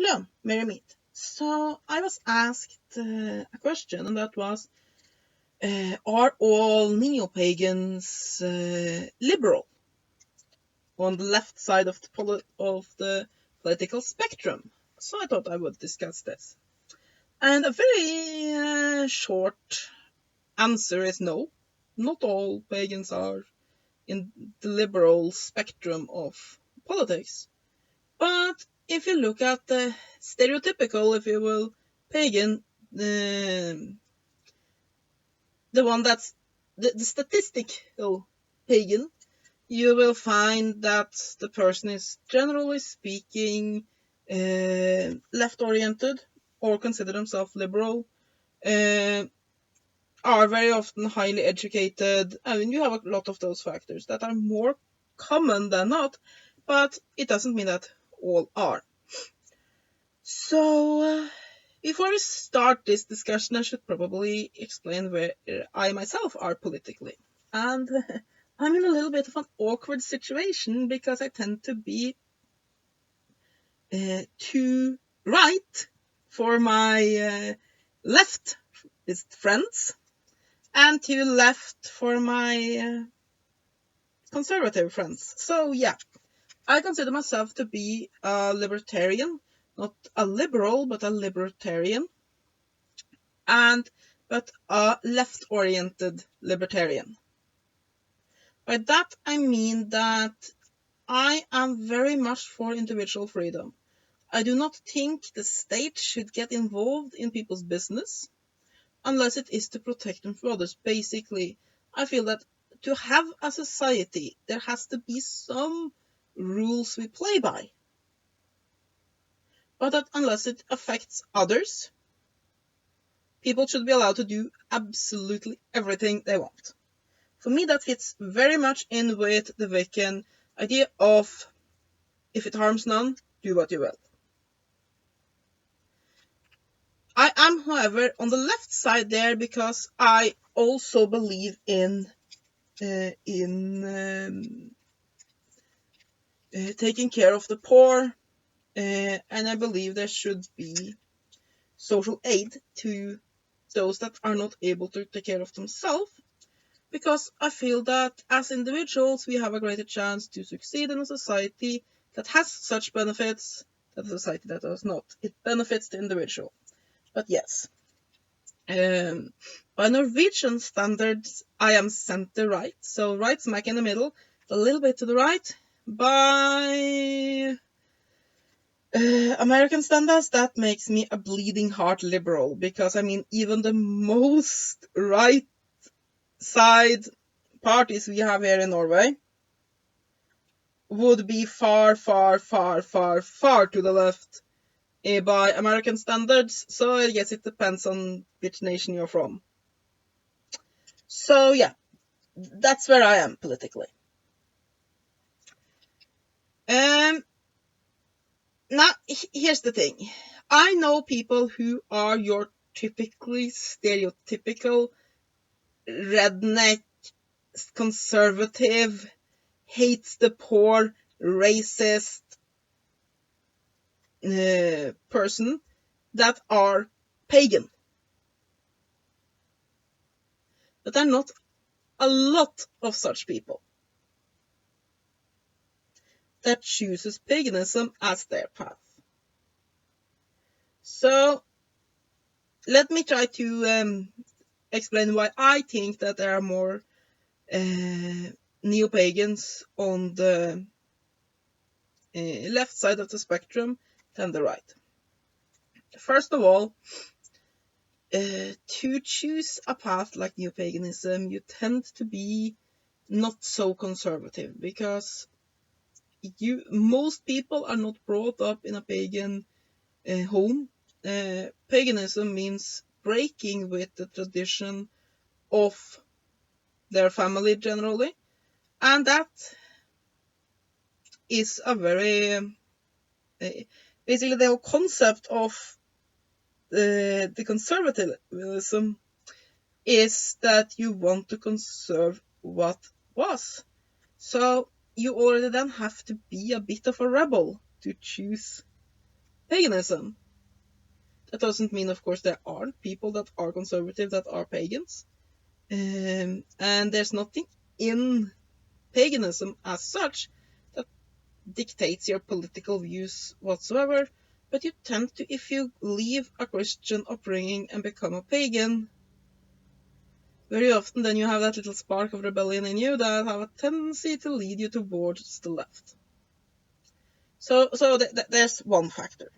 Hello, Merry Meet. So I was asked a question, and that was, are all Neo-Pagans liberal on the left side of the political spectrum? So I thought I would discuss this. And a very short answer is no. Not all pagans are in the liberal spectrum of politics. But if you look at the stereotypical, if you will, pagan, the one that's the statistical pagan, you will find that the person is generally speaking left-oriented or consider themselves liberal, are very often highly educated. I mean, you have a lot of those factors that are more common than not, but it doesn't mean that all are. So, before we start this discussion, I should probably explain where I myself are politically. And I'm in a little bit of an awkward situation because I tend to be too right for my leftist friends and too left for my conservative friends. So, yeah, I consider myself to be a libertarian. Not a liberal, but a libertarian. But a left-oriented libertarian. By that I mean that I am very much for individual freedom. I do not think the state should get involved in people's business unless it is to protect them from others. Basically, I feel that to have a society, there has to be some rules we play by. But that unless it affects others, people should be allowed to do absolutely everything they want. For me, that fits very much in with the Wiccan idea of, if it harms none, do what you will. I am, however, on the left side there because I also believe in taking care of the poor, and I believe there should be social aid to those that are not able to take care of themselves, because I feel that as individuals we have a greater chance to succeed in a society that has such benefits than a society that does not. It benefits the individual. But yes, by Norwegian standards I am center right, so right smack in the middle, a little bit to the right. By American standards, that makes me a bleeding heart liberal, because I mean, even the most right side parties we have here in Norway would be far, far, far, far, far to the left by American standards. So I guess it depends on which nation you're from. So yeah, that's where I am politically. Now, here's the thing. I know people who are your typically stereotypical redneck, conservative, hates the poor, racist person that are pagan. But there are not a lot of such people that chooses paganism as their path. So let me try to explain why I think that there are more neo-pagans on the left side of the spectrum than the right. First of all, to choose a path like neo-paganism, you tend to be not so conservative, because most people are not brought up in a pagan home. Paganism means breaking with the tradition of their family generally, and that is a very basically the whole concept of the conservatism is that you want to conserve what was. So you already then have to be a bit of a rebel to choose paganism. That doesn't mean, of course, there aren't people that are conservative that are pagans. And there's nothing in paganism as such that dictates your political views whatsoever. But you tend to, if you leave a Christian upbringing and become a pagan, very often then you have that little spark of rebellion in you that have a tendency to lead you towards the left. So there's one factor.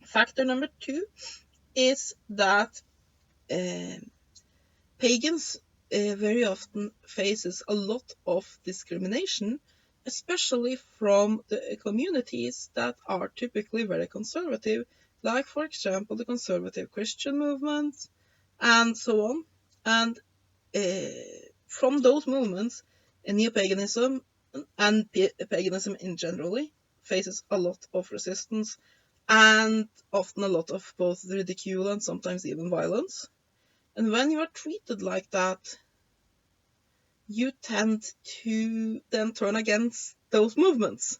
Factor number 2 is that pagans very often faces a lot of discrimination, especially from the communities that are typically very conservative, like, for example, the conservative Christian movement, and so on. And from those movements, neo-paganism and paganism in generally faces a lot of resistance and often a lot of both ridicule and sometimes even violence. And when you are treated like that, you tend to then turn against those movements.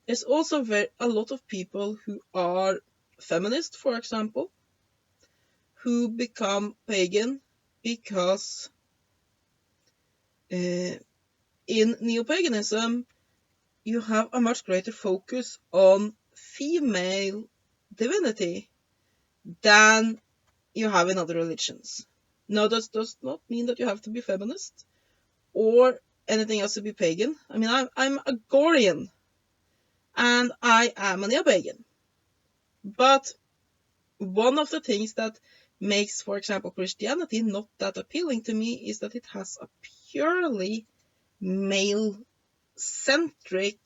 There's also a lot of people who are feminist, for example, who become pagan because in neo-paganism you have a much greater focus on female divinity than you have in other religions. Now, this does not mean that you have to be feminist or anything else to be pagan. I mean, I'm a Gorian and I am a neo-pagan. But one of the things that makes, for example, Christianity not that appealing to me is that it has a purely male-centric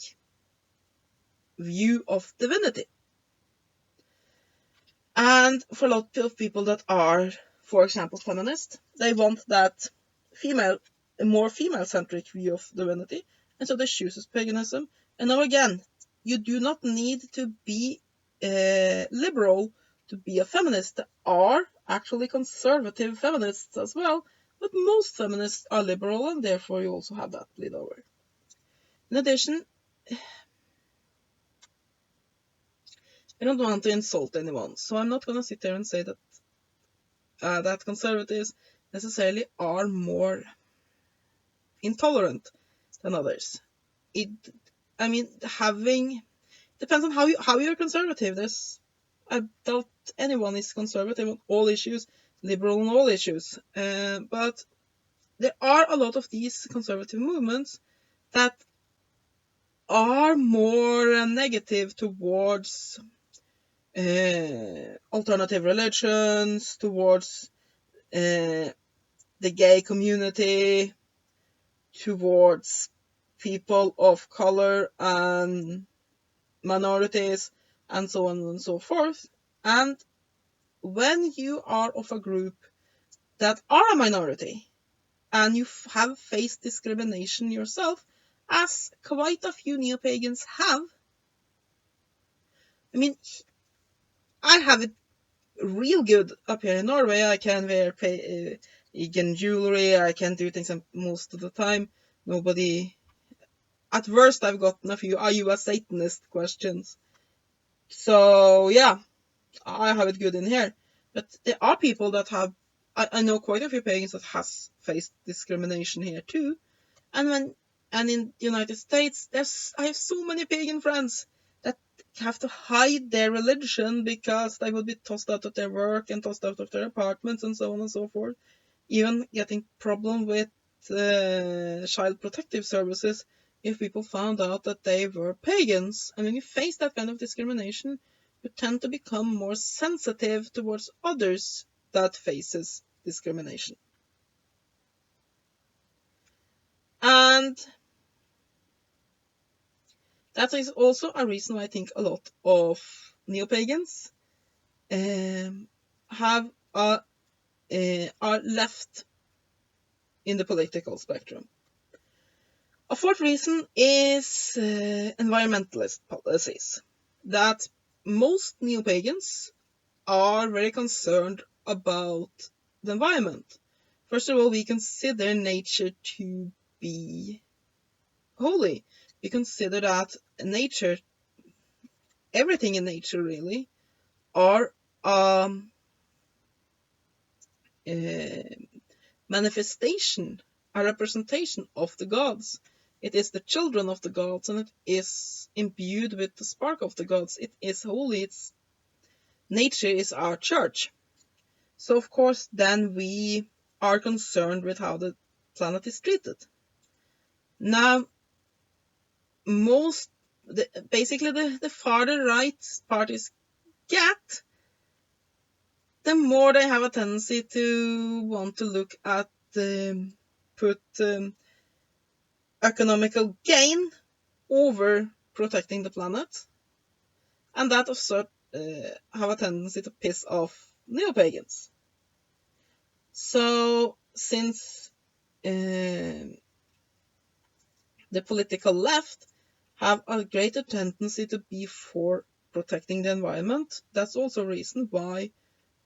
view of divinity. And for a lot of people that are, for example, feminist, they want that more female-centric view of divinity, and so they choose paganism. And now again, you do not need to be liberal to be a feminist. There are actually conservative feminists as well, but most feminists are liberal, and therefore you also have that bleed over. In addition, I don't want to insult anyone, so I'm not going to sit there and say that that conservatives necessarily are more intolerant than others. Depends on how you're conservative. I doubt anyone is conservative on all issues, liberal on all issues. But there are a lot of these conservative movements that are more negative towards alternative religions, towards the gay community, towards people of color and minorities, and so on and so forth. And when you are of a group that are a minority, and you have faced discrimination yourself, as quite a few neo-pagans have, I mean, I have it real good up here in Norway. I can wear pagan jewelry, I can do things most of the time. At worst, I've gotten a few, are you a Satanist questions. So, yeah, I have it good in here. But there are people that have, I know quite a few pagans that has faced discrimination here too. And in the United States, I have so many pagan friends that have to hide their religion because they would be tossed out of their work and tossed out of their apartments and so on and so forth. Even getting problem with child protective services if people found out that they were pagans. And when you face that kind of discrimination, you tend to become more sensitive towards others that faces discrimination. And that is also a reason why I think a lot of neo-pagans are left in the political spectrum. A fourth reason is environmentalist policies. That most neo-pagans are very concerned about the environment. First of all, we consider nature to be holy. We consider that nature everything in nature really are manifestation, a representation of the gods. It is the children of the gods, and it is imbued with the spark of the gods. It is holy. It's nature is our church. So of course, then we are concerned with how the planet is treated. Now, basically, the farther right parties get, the more they have a tendency to want to look at put economical gain over protecting the planet, and that of have a tendency to piss off neo-pagans. So since the political left have a greater tendency to be for protecting the environment, that's also a reason why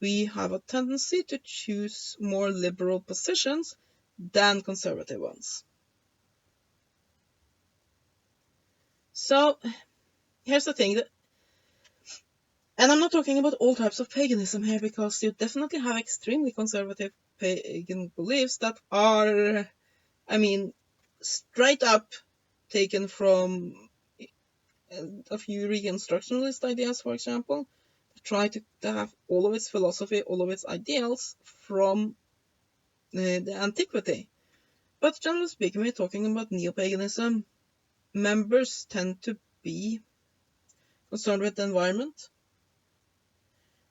we have a tendency to choose more liberal positions than conservative ones. So here's the thing, and I'm not talking about all types of paganism here, because you definitely have extremely conservative pagan beliefs that are, straight up taken from a few reconstructionist ideas, for example, try to have all of its philosophy, all of its ideals from the antiquity. But generally speaking, we're talking about neo-paganism. Members tend to be concerned with the environment,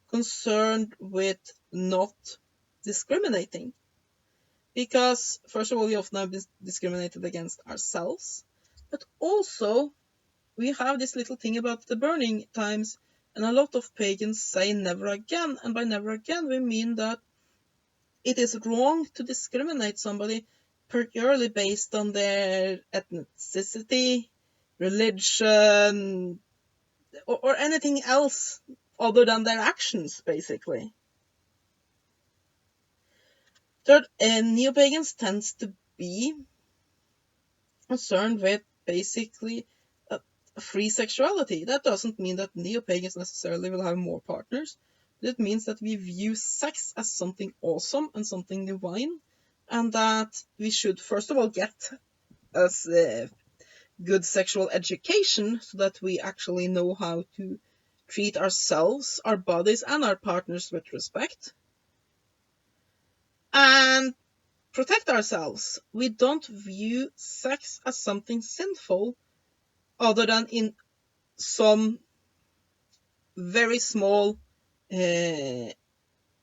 concerned with not discriminating. Because, first of all, we often have discriminated against ourselves, but also we have this little thing about the burning times, and a lot of pagans say never again, and by never again we mean that it is wrong to discriminate somebody purely based on their ethnicity, religion, or anything else other than their actions, basically. Third, neo-pagans tends to be concerned with basically free sexuality. That doesn't mean that neo-pagans necessarily will have more partners. It means that we view sex as something awesome and something divine, and that we should first of all get us good sexual education so that we actually know how to treat ourselves, our bodies, and our partners with respect, and protect ourselves. We don't view sex as something sinful other than in some very small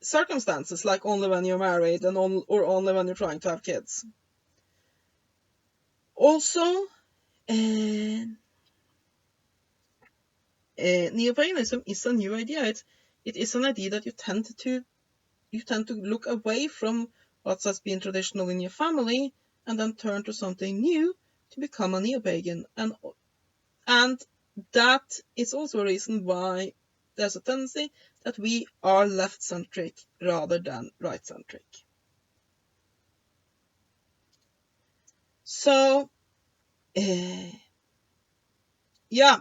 circumstances, like only when you're married and or only when you're trying to have kids. Also, neo-paganism is a new idea. It is an idea that you tend to look away from what has been traditional in your family and then turn to something new to become a neo-pagan, and that is also a reason why there's a tendency that we are left-centric rather than right-centric. So, yeah,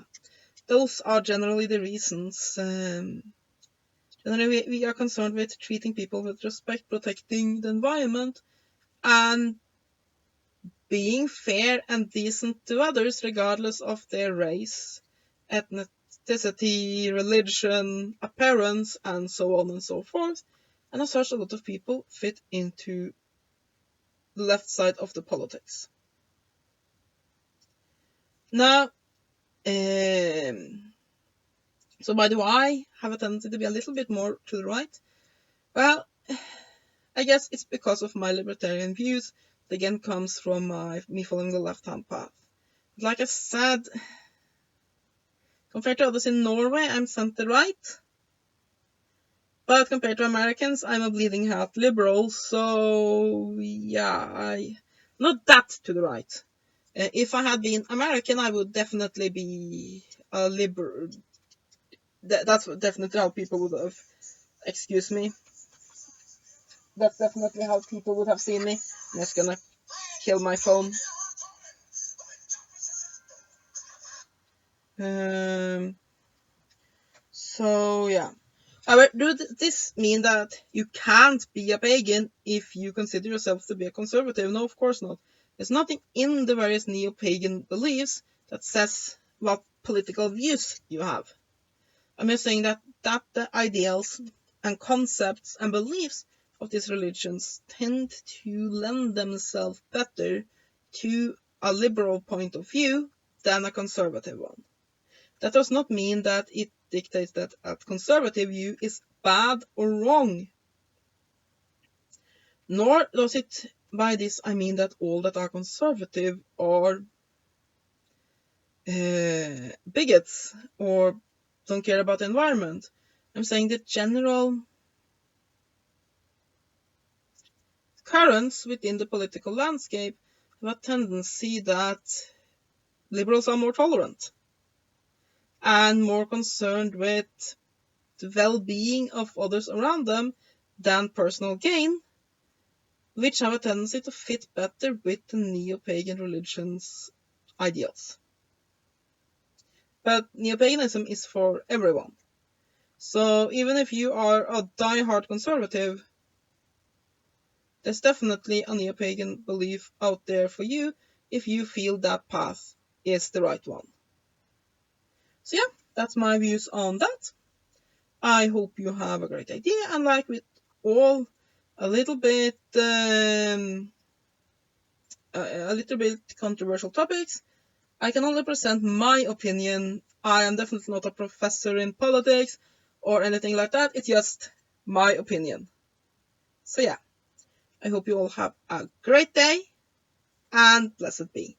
those are generally the reasons. Generally, we are concerned with treating people with respect, protecting the environment, and being fair and decent to others regardless of their race, ethnicity, religion, appearance, and so on and so forth. And as such, a lot of people fit into the left side of the politics. Now, so why do I have a tendency to be a little bit more to the right? Well, I guess it's because of my libertarian views. It again comes from me following the left-hand path. Like I said, compared to others in Norway, I'm center-right. But compared to Americans, I'm a bleeding heart liberal, so yeah, not that to the right. If I had been American, I would definitely be a liberal. That's definitely how people would have, excuse me. That's definitely how people would have seen me. I'm just gonna kill my phone. So yeah. However, does this mean that you can't be a pagan if you consider yourself to be a conservative? No, of course not. There's nothing in the various neo-pagan beliefs that says what political views you have. I'm just saying that the ideals and concepts and beliefs of these religions tend to lend themselves better to a liberal point of view than a conservative one. That does not mean that it dictates that a conservative view is bad or wrong. Nor does it by this I mean that all that are conservative are bigots or don't care about the environment. I'm saying the general currents within the political landscape have a tendency that liberals are more tolerant and more concerned with the well-being of others around them than personal gain, which have a tendency to fit better with the neo-pagan religion's ideals. But neo-paganism is for everyone. So even if you are a die-hard conservative, there's definitely a neo-pagan belief out there for you if you feel that path is the right one. So yeah, that's my views on that. I hope you have a great idea, and like with all a little bit controversial topics, I can only present my opinion. I am definitely not a professor in politics or anything like that. It's just my opinion. So yeah, I hope you all have a great day and blessed be.